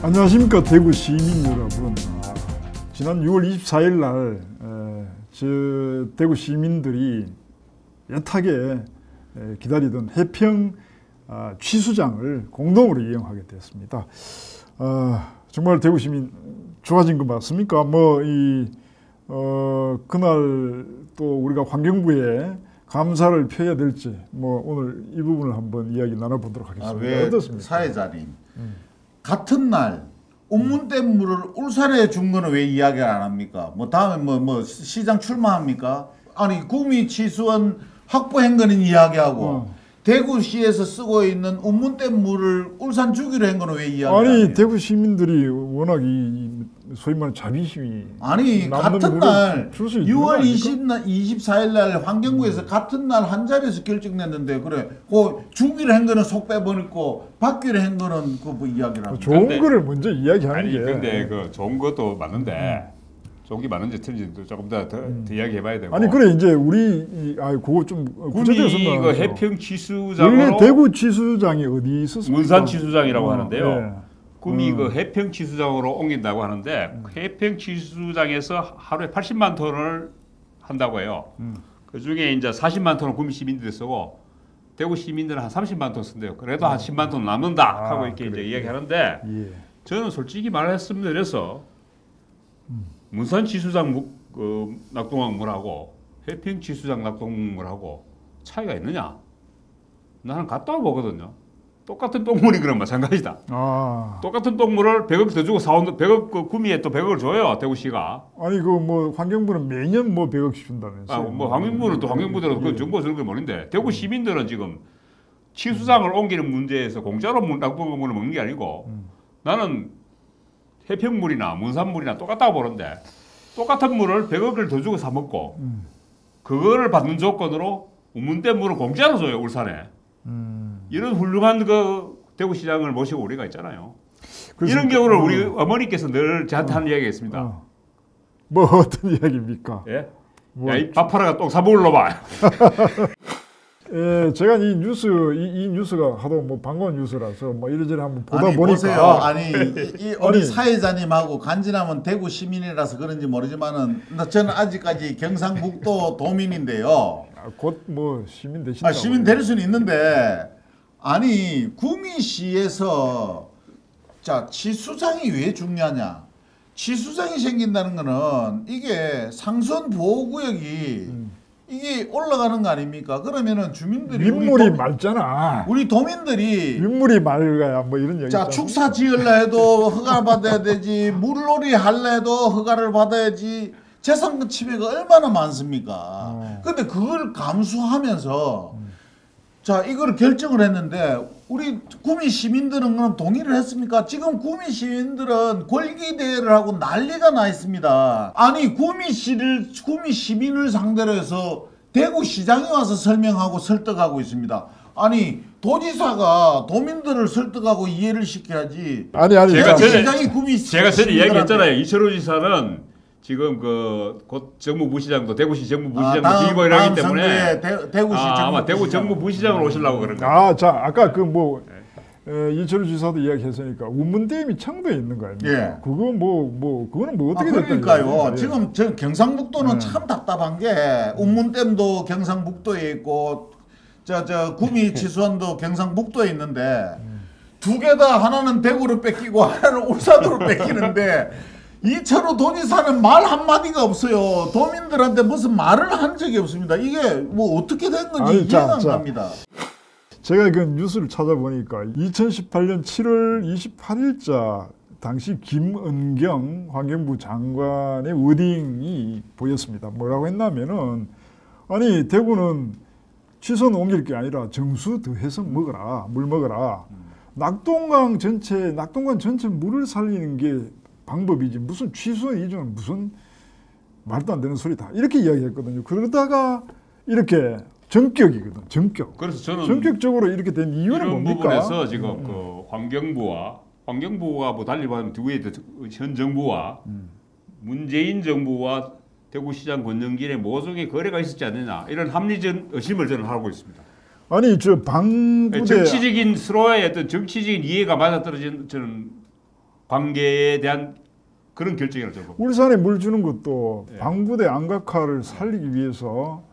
안녕하십니까 대구 시민 여러분. 지난 6월 24일 날 대구 시민들이 애타게 기다리던 해평 취수장을 공동으로 이용하게 됐습니다. 정말 대구 시민 좋아진 것 맞습니까? 그날 또 우리가 환경부에 감사를 표해야 될지 오늘 이 부분을 한번 이야기 나눠보도록 하겠습니다. 어떻습니까? 사회자님 같은 날 운문댐 물을 울산에 준 거는 왜 이야기를 안 합니까? 다음에 시장 출마합니까? 아니 구미 치수원 확보한 거는 이야기하고 대구시에서 쓰고 있는 운문댐 물을 울산 주기로 한 거는 왜 이야기 안 해요? 아니 대구 시민들이 워낙 소위 말하는 자비심이 같은 날 6월 24일 날 환경부에서 같은 날 한 자리에서 결정냈는데 그래 그 주기로 한 거는 속 빼버리고 받기로 한 거는 그 이야기를 합니다. 좋은 거를 먼저 이야기하는 게 근데 그 좋은 것도 맞는데 좋은 게 맞는지 틀린지도 조금 더 이야기해봐야 되고. 아니 그래 이제 우리 그거 좀 구체적으로 구미 그 해평 취수장으로 원래 대구 취수장이 어디 있었습니까? 문산 취수장이라고 하는데요. 네. 구미 그 해평 취수장으로 옮긴다고 하는데 해평 취수장에서 하루에 80만 톤을 한다고 해요. 그 중에 이제 40만 톤은 구미 시민들이 쓰고 대구 시민들은 한 30만 톤 쓴대요. 그래도 한 10만 톤 남는다 하고 이렇게 이제 이야기하는데 저는 솔직히 말했으면 그래서 문산 취수장 낙동강물하고 해평 취수장 낙동강물하고 차이가 있느냐? 나는 같다고 보거든요. 똑같은 똥물이 그럼 마찬가지다. 똑같은 똥물을 100억 더 주고 사온 100억 그 구미에 또 100억을 줘요 대구시가. 아니 환경부는 매년 100억씩 준다면서요. 환경부는 또 환경부대로 그 정보 주는 게 뭐는데 대구 시민들은 지금 취수장을 옮기는 문제에서 공짜로 낙동강물을 먹는 게 아니고 나는 해평물이나 문산물이나 똑같다고 보는데 똑같은 물을 100억을 더 주고 사 먹고 그거를 받는 조건으로 운문댐 물을 공짜로 줘요 울산에. 이런 훌륭한 그 대구시장을 모시고 우리가 있잖아요. 이런 경우를 우리 어머니께서 늘 저한테 하는 이야기가 있습니다. 어떤 이야기입니까? 예? 야, 이 밥하라가 똥 사먹을러 봐. 예, 제가 이 뉴스가 하도 반가운 뉴스라서 이래저래 한번 보다 보니까 보세요. 우리 사회자님하고 간지나면 대구 시민이라서 그런지 모르지만은 저는 아직까지 경상북도 도민인데요. 곧 시민 되신다고. 시민 될 수는 있는데 구미시에서 취수장이 왜 중요하냐? 취수장이 생긴다는 거는 이게 상수원 보호구역이 이게 올라가는 거 아닙니까? 그러면은 주민들이 윗물이 맑잖아. 우리 도민들이 윗물이 맑아야 이런 얘기. 축사 지을라 해도 허가 받아야 되지. 물놀이 할라 해도 허가를 받아야지. 재산 침해가 얼마나 많습니까? 근데 그걸 감수하면서 이걸 결정을 했는데 우리 구미 시민들은 그럼 동의를 했습니까? 지금 구미 시민들은 권리대회를 하고 난리가 나 있습니다. 구미 시민을 상대로 해서 대구시장이 와서 설명하고 설득하고 있습니다. 도지사가 도민들을 설득하고 이해를 시켜야지. 제가 전에 이야기했잖아요. 이철호 지사는 지금 곧 정무부시장도 대구시 정무부시장도 뒤집어 하기 때문에 대구시 아마 대구 정무부시장으로 오시려고 그런 거예요. 아까 이철우 지사도 이야기했으니까 운문댐이 청도에 있는 거 아닙니까? 예. 그거는 어떻게 그러니까요. 지금 저 경상북도는 참 답답한 게 운문댐도 경상북도에 있고 구미 치수원도 경상북도에 있는데 두 개 다 하나는 대구로 뺏기고 하나는 울산으로 뺏기는데 이철우 도지사는 말 한마디가 없어요. 도민들한테 무슨 말을 한 적이 없습니다. 이게 어떻게 된 건지 이해가 안 갑니다. 제가 그 뉴스를 찾아보니까 2018년 7월 28일자 당시 김은경 환경부 장관의 워딩이 보였습니다. 뭐라고 했냐면은 대구는 취선 옮길 게 아니라 정수 더해서 먹어라. 물 먹어라. 낙동강 전체 물을 살리는 게 방법이지 무슨 취수원 이전은 무슨 말도 안 되는 소리다 이렇게 이야기했거든요. 그러다가 이렇게 전격이거든. 전격. 그래서 저는 전격적으로 이렇게 된 이유는 이런 뭡니까? 부분에서 지금 환경부가 달리 보면 뒤에 현 정부와 문재인 정부와 대구시장 권영길의 모종의 거래가 있었지 않느냐 이런 합리적 의심을 저는 하고 있습니다. 방부대 정치적인 서로의 어떤 정치적인 이해가 맞아떨어진 저는 관계에 대한 그런 결정이라고 저는 봅니다. 울산에 물 주는 것도 예. 방부대 안각화를 살리기 위해서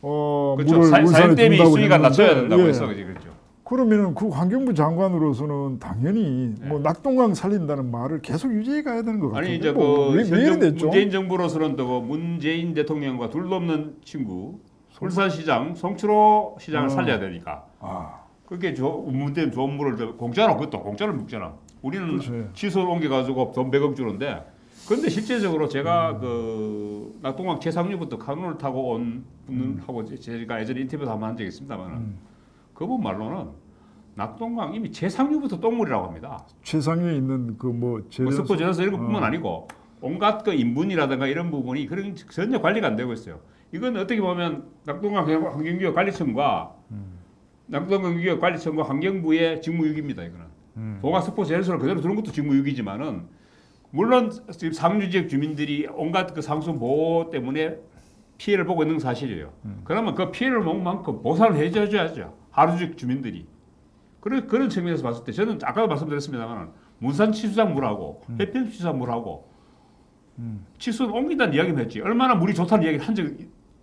그렇죠. 물을 울산에 사육댐이 준다고 수위가 했는데, 낮춰야 된다고 예. 해서 그렇죠. 그러면은 그 환경부 장관으로서는 당연히 네. 뭐 낙동강 살린다는 말을 계속 유지해 가야 되는 것 같아요. 아니 이제 왜 이래 됐죠? 문재인 정부로서는 또 문재인 대통령과 둘도 없는 친구 울산시장 송철호 시장을 살려야 되니까 아, 그게 문재인 좋은 물을 공짜로 그것도 공짜로 먹잖아. 우리는 그렇지. 취소를 옮겨가지고 돈 100억 주는데 근데 실제적으로 제가 그 낙동강 최상류부터 카누를 타고 온 분하고 제가 예전에 인터뷰도 한번 한 적이 있습니다만은 그분 말로는 낙동강 이미 최상류부터 똥물이라고 합니다. 최상위에 있는 그 뭐 스포 제너서 이런 것뿐만 아니고 온갖 그 인분이라든가 이런 부분이 그런 전혀 관리가 안 되고 있어요. 이건 어떻게 보면 낙동강 환경기후 관리청과 낙동강기후 관리청과 환경부의 직무유기입니다. 이거는 동아 스포 제너서를 그대로 두는 것도 직무유기지만은 물론 지금 상류 지역 주민들이 온갖 그 상수 보호 때문에 피해를 보고 있는 사실이에요. 그러면 그 피해를 본 만큼 보상을 해줘야죠. 하루직 주민들이. 그런 측면에서 봤을 때 저는 아까도 말씀드렸습니다만 문산 치수장 물하고 해평 치수장 물하고 치수는 옮긴다는 이야기는 했지 얼마나 물이 좋다는 이야기를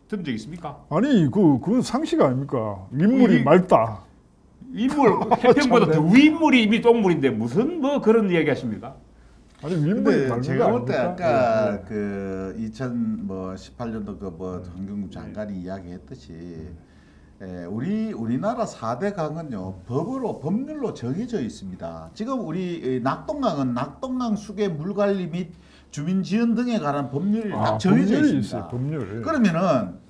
들은 적 있습니까? 아니 그건 상식 아닙니까? 윗물이 맑다. 윗물 해평보다 더 윗물이 이미 똥물인데 무슨 뭐 그런 이야기 하십니까? 아니 윗물이 근데 맑은 제가 거 볼 때 아닙니까? 아까 예, 예. 그 2018년도 그 뭐 환경부 장관이 이야기했듯이 우리나라 4대 강은요 법률로 정해져 있습니다. 지금 우리 낙동강은 낙동강 수계 물관리 및 주민 지원 등에 관한 법률이 딱 정해져 법률이 있습니다. 있어요, 법률. 그러면은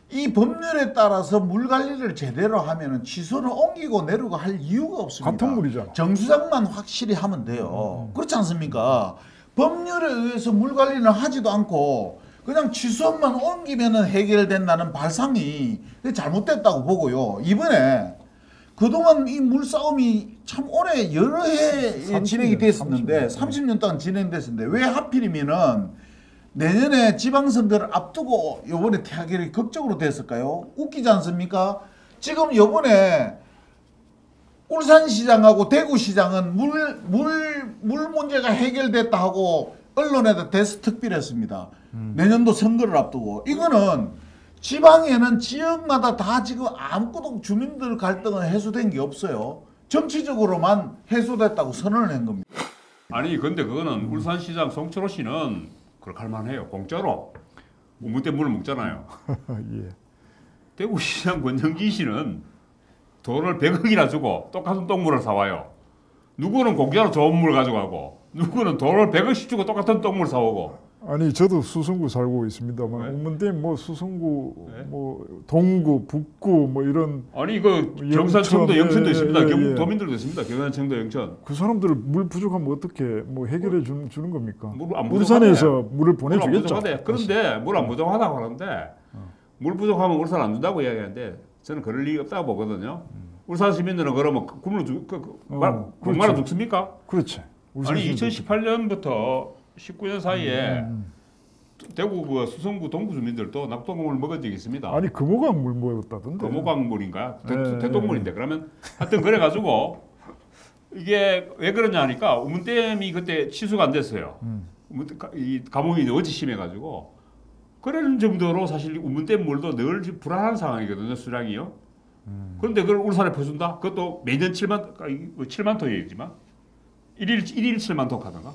이 법률에 따라서 물 관리를 제대로 하면은 취소를 옮기고 내려고 할 이유가 없습니다. 같은 물이잖아. 정수장만 확실히 하면 돼요. 그렇지 않습니까? 법률에 의해서 물 관리는 하지도 않고 그냥 취소만 옮기면은 해결된다는 발상이 잘못됐다고 보고요. 이번에 그동안 이 물싸움이 참 오래 여러 해 진행이 됐었는데 30년 동안 진행됐었는데 왜 하필이면은 내년에 지방선거를 앞두고 요번에 타결이 극적으로 됐을까요? 웃기지 않습니까? 지금 요번에 울산시장하고 대구시장은 물 문제가 해결됐다 하고 언론에다 대스특필했습니다. 내년도 선거를 앞두고 이거는 지방에는 지역마다 다 지금 아무것도 주민들 갈등은 해소된 게 없어요. 정치적으로만 해소됐다고 선언을 한 겁니다. 아니 근데 그거는 울산시장 송철호 씨는 그렇게 할 만해요. 공짜로 우물대 물을 먹잖아요. 예. 대구시장 권영기 씨는 돈을 100억이나 주고 똑같은 똥물을 사와요. 누구는 공짜로 좋은 물 가져가고 누구는 돈을 100억씩 주고 똑같은 똥물 사오고. 아니 저도 수성구 살고 있습니다만 네. 우문댐 뭐 수성구 네. 뭐 동구 북구 뭐 이런 아니 그 경산청도 영천, 영천도 예, 있습니다. 예, 경북 예. 도민들도 있습니다. 경산청도 영천. 그 사람들을 물 부족하면 어떻게 뭐 해결해 주는 겁니까? 물안 울산에서 물을 물 안 보내주겠죠. 부족하대. 그런데 물 안 부족하다고 하는데 물 부족하면 울산 안 준다고 이야기하는데 저는 그럴 리가 없다고 보거든요. 울산 시민들은 그러면 굶어 목마르 그렇죠. 죽습니까? 그렇지. 아니 2018년부터 19년 사이에 대구 그 수성구 동구 주민들도 낙동강물 먹은 적이 있습니다. 아니 금호강 물 먹었다던데. 금호강물인가? 네, 대동물인데 그러면 하여튼 그래가지고 이게 왜 그러냐 하니까 우문댐이 그때 취소가 안 됐어요. 이 가뭄이 너무 심해가지고 그런 정도로 사실 우문댐 물도 늘 불안한 상황이거든요. 수량이요. 그런데 그걸 울산에 퍼준다? 그것도 매년 7만 톤이지만 1일 7만 톤 하던가?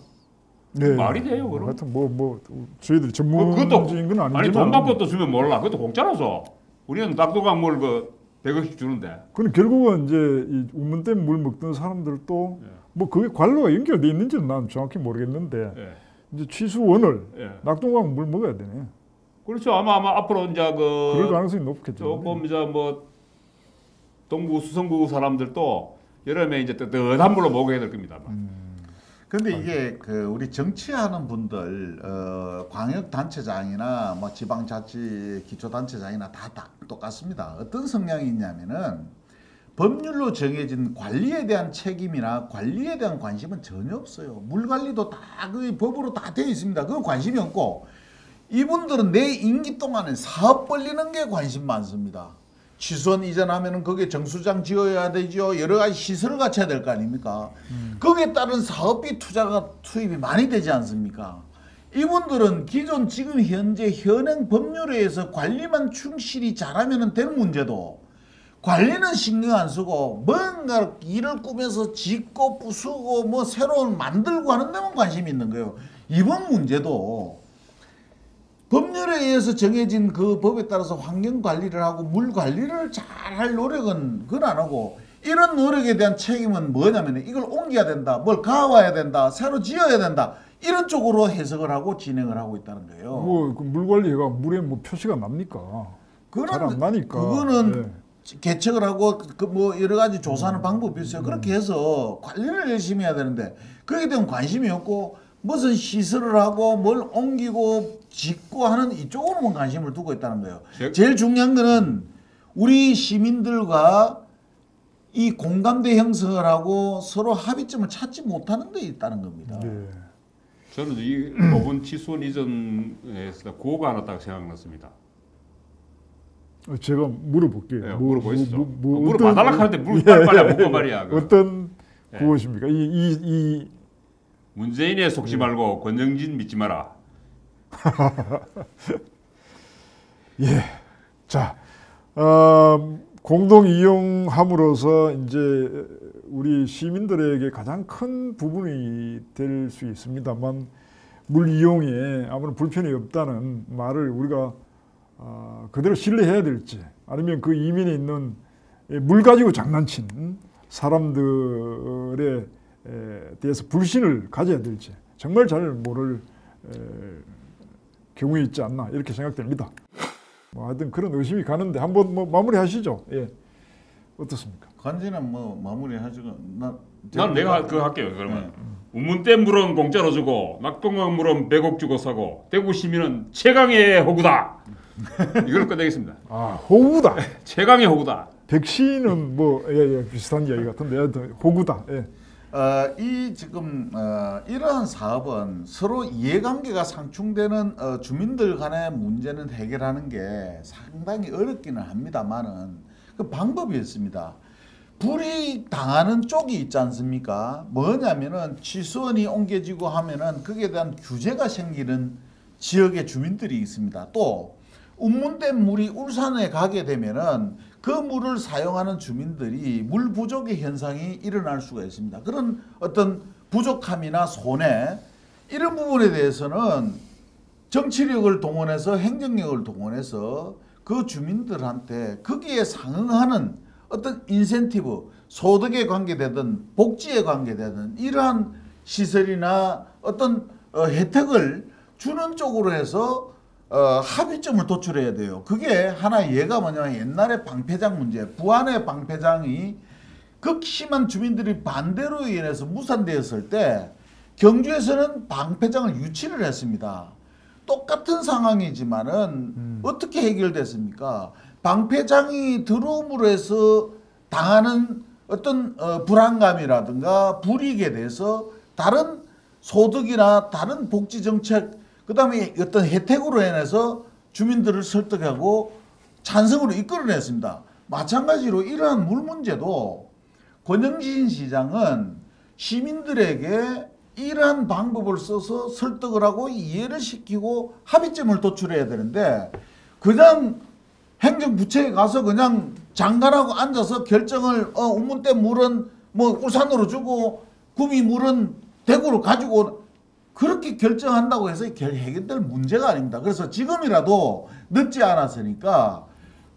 네. 말이 돼요, 그럼? 하여튼 뭐 저희들이 그것도 전문적인 건 아니지만. 아니 돈 받고 또 주면 몰라. 그것도 공짜로 줘. 우리는 낙동강물 그 100억씩 주는데. 그럼 결국은 이제 이 우문댐 물 먹던 사람들도 예. 뭐 그게 관로가 연결돼 있는지는 난 정확히 모르겠는데 예. 이제 취수원을 예. 낙동강 물 먹어야 되네. 그렇죠. 아마 앞으로 이제 그럴 그 가능성이 높겠죠. 조금 이제 뭐 동구 수성구 사람들도 여름에 이제 뜨뜻한 물로 먹어야 될 겁니다. 아마. 근데 이게 그 우리 정치하는 분들 광역 단체장이나 뭐 지방자치 기초단체장이나 다 똑같습니다. 어떤 성향이 있냐면은 법률로 정해진 관리에 대한 책임이나 관리에 대한 관심은 전혀 없어요. 물 관리도 다 그 법으로 다 되어 있습니다. 그건 관심이 없고 이분들은 내 임기 동안에 사업 벌리는 게 관심 많습니다. 취수원 이전하면은 거기에 정수장 지어야 되죠. 여러 가지 시설을 갖춰야 될 거 아닙니까? 거기에 따른 사업비 투입이 많이 되지 않습니까? 이분들은 기존 지금 현재 현행 법률에 의해서 관리만 충실히 잘하면 되는 문제도 관리는 신경 안 쓰고 뭔가 일을 꾸며서 짓고 부수고 뭐 새로운 만들고 하는 데만 관심이 있는 거예요. 이번 문제도 법률에 의해서 정해진 그 법에 따라서 환경 관리를 하고 물 관리를 잘 할 노력은 그건 안 하고 이런 노력에 대한 책임은 뭐냐면 이걸 옮겨야 된다, 뭘 가와야 된다, 새로 지어야 된다 이런 쪽으로 해석을 하고 진행을 하고 있다는 거예요. 뭐그 물 관리가 물에 뭐 표시가 납니까? 잘 안 나니까. 그거는 개척을 하고 그 뭐 여러 가지 조사하는 방법이 있어요. 그렇게 해서 관리를 열심히 해야 되는데 거기에 대한 관심이 없고 무슨 시설을 하고 뭘 옮기고 짓고 하는 이쪽으로만 관심을 두고 있다는 거예요. 제일 중요한 거는 우리 시민들과 이 공감대 형성을 하고 서로 합의점을 찾지 못하는 데 있다는 겁니다. 예. 저는 이 법원 취소원 이전에서 구호가 하나 딱 생각났습니다. 제가 물어볼게요. 네, 물어보시죠. 물어 어떤- 봐달라 하는데 물 빨리 묻고 말이야. 그. 어떤 예. 구호십니까? 이 문재인에 속지 말고 권영진 믿지 마라. 예. 자, 공동 이용함으로써 이제 우리 시민들에게 가장 큰 부분이 될 수 있습니다만 물 이용에 아무런 불편이 없다는 말을 우리가 그대로 신뢰해야 될지 아니면 그 이면에 있는 물 가지고 장난친 사람들에 대해서 불신을 가져야 될지 정말 잘 모를 경우에 있지 않나 이렇게 생각됩니다. 뭐 하여튼 그런 의심이 가는데 한번 뭐 마무리하시죠. 예, 어떻습니까? 간지는 뭐 마무리하죠. 난 내가 그거 할게요. 그러면 우문댐 물은 공짜로 주고 낙동강 물은 100억 주고 사고 대구 시민은 최강의 호구다. 이걸 끝내겠습니다. 아, 호구다. 최강의 호구다. 백신은 뭐 비슷한 이야기 같은데 하여튼 호구다. 예. 이 지금 이러한 사업은 서로 이해관계가 상충되는 주민들 간의 문제는 해결하는 게 상당히 어렵기는 합니다만은 그 방법이 있습니다. 불이익 당하는 쪽이 있지 않습니까? 뭐냐면은 취수원이 옮겨지고 하면은 거기에 대한 규제가 생기는 지역의 주민들이 있습니다. 또 운문댐 물이 울산에 가게 되면은 그 물을 사용하는 주민들이 물 부족의 현상이 일어날 수가 있습니다. 그런 어떤 부족함이나 손해 이런 부분에 대해서는 정치력을 동원해서 행정력을 동원해서 그 주민들한테 거기에 상응하는 어떤 인센티브, 소득에 관계되든 복지에 관계되든 이러한 시설이나 어떤 혜택을 주는 쪽으로 해서 합의점을 도출해야 돼요. 그게 하나의 예가 뭐냐면 옛날에 방패장 문제, 부안의 방패장이 극심한 주민들이 반대로 인해서 무산되었을 때 경주에서는 방패장을 유치를 했습니다. 똑같은 상황이지만은 어떻게 해결됐습니까? 방패장이 들어옴으로 해서 당하는 어떤 불안감이라든가 불이익에 대해서 다른 소득이나 다른 복지 정책 그다음에 어떤 혜택으로 인해서 주민들을 설득하고 찬성으로 이끌어냈습니다. 마찬가지로 이러한 물 문제도 권영진 시장은 시민들에게 이러한 방법을 써서 설득을 하고 이해를 시키고 합의점을 도출해야 되는데 그냥 행정부처에 가서 그냥 장관하고 앉아서 결정을 운문댐 물은 뭐 울산으로 주고 구미 물은 대구로 가지고 그렇게 결정한다고 해서 해결될 문제가 아닙니다. 그래서 지금이라도 늦지 않았으니까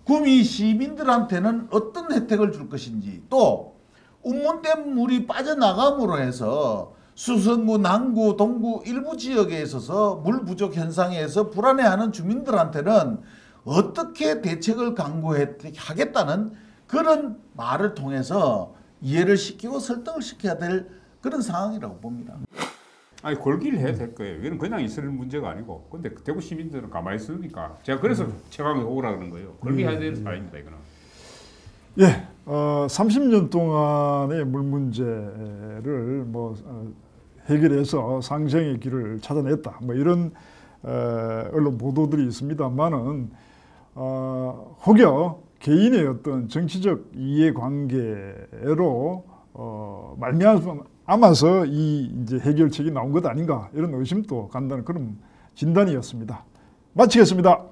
구미 시민들한테는 어떤 혜택을 줄 것인지 또 운문댐 물이 빠져나감으로 해서 수성구, 남구, 동구 일부 지역에 있어서 물 부족 현상에서 불안해하는 주민들한테는 어떻게 대책을 강구하겠다는 그런 말을 통해서 이해를 시키고 설득을 시켜야 될 그런 상황이라고 봅니다. 아니 걸기를 해야 될 거예요. 이건 그냥 있을 문제가 아니고. 근데 대구 시민들은 가만히 있으니까 제가 그래서 최강의 호구라 그러는 거예요. 걸기해야 될 사람입니다. 이거는. 예, 30년 동안의 물 문제를 뭐 해결해서 상생의 길을 찾아냈다. 뭐 이런 언론 보도들이 있습니다만은 혹여 개인의 어떤 정치적 이해관계로 말미암아서 이 이제 해결책이 나온 것 아닌가 이런 의심도 간다는 그런 진단이었습니다. 마치겠습니다.